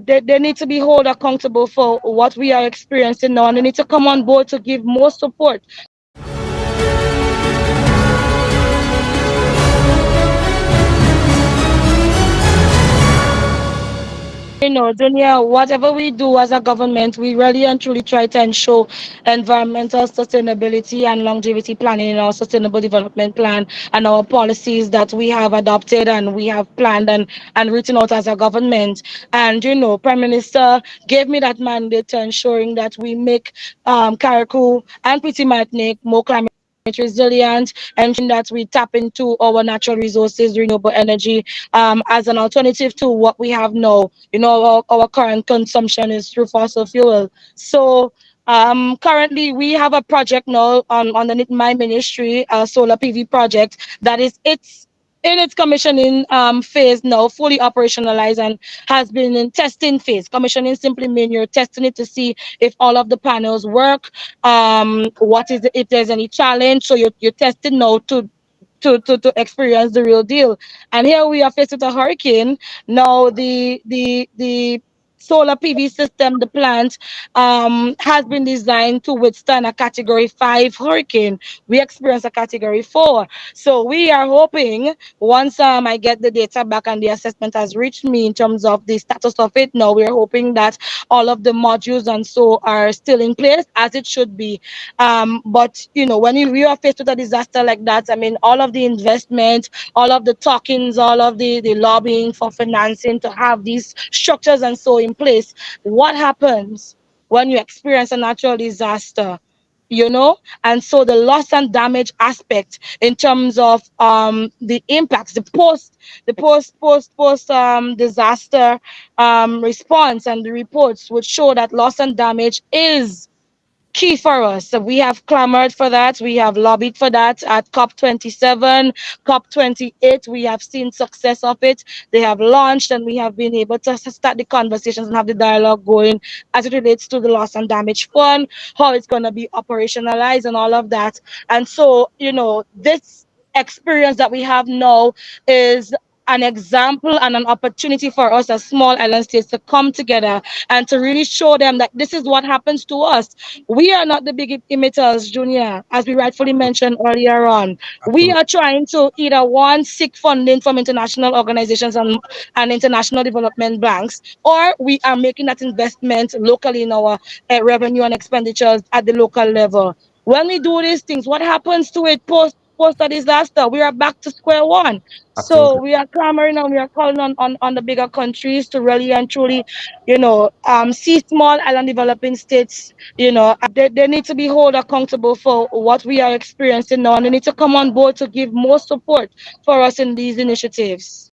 they need to be held accountable for what we are experiencing now, and they need to come on board to give more support. Dunia, whatever we do as a government, we really and truly try to ensure environmental sustainability and longevity planning in our sustainable development plan and our policies that we have adopted and we have planned and written out as a government. And, Prime Minister gave me that mandate to ensuring that we make Carriacou and Petit Martinique more climate resilient, ensuring that we tap into our natural resources, renewable energy, as an alternative to what we have now. Our current consumption is through fossil fuel. So currently we have a project now underneath my ministry, a solar PV project that is it's in its commissioning phase now, fully operationalized, and has been in testing phase. Commissioning simply means you're testing it to see if all of the panels work, if there's any challenge. So you're testing now to experience the real deal. And here we are faced with a hurricane. Now the solar PV system, the plant, has been designed to withstand a category 5 hurricane. We experienced a category 4. So we are hoping once I get the data back and the assessment has reached me in terms of the status of it, now we're hoping that all of the modules and so are still in place as it should be. But when we are faced with a disaster like that, I mean, all of the investment, all of the talkings, all of the lobbying for financing to have these structures and so in place. What happens when you experience a natural disaster? And so the loss and damage aspect in terms of the impacts, the post disaster response, and the reports would show that loss and damage is key for us. So we have clamored for that. We have lobbied for that at COP27, COP28. We have seen success of it. They have launched, and we have been able to start the conversations and have the dialogue going as it relates to the loss and damage fund, how it's going to be operationalized, and all of that. And so, this experience that we have now is an example and an opportunity for us as small island states to come together and to really show them that this is what happens to us. We are not the big emitters, Junior, as we rightfully mentioned earlier on. We Absolutely. are trying to either one, seek funding from international organizations and international development banks, or we are making that investment locally in our revenue and expenditures at the local level. When we do these things, what happens to it post a disaster? We are back to square one. So Absolutely. we are clamoring and we are calling on the bigger countries to really and truly, see small island developing states, they need to be held accountable for what we are experiencing now, and they need to come on board to give more support for us in these initiatives.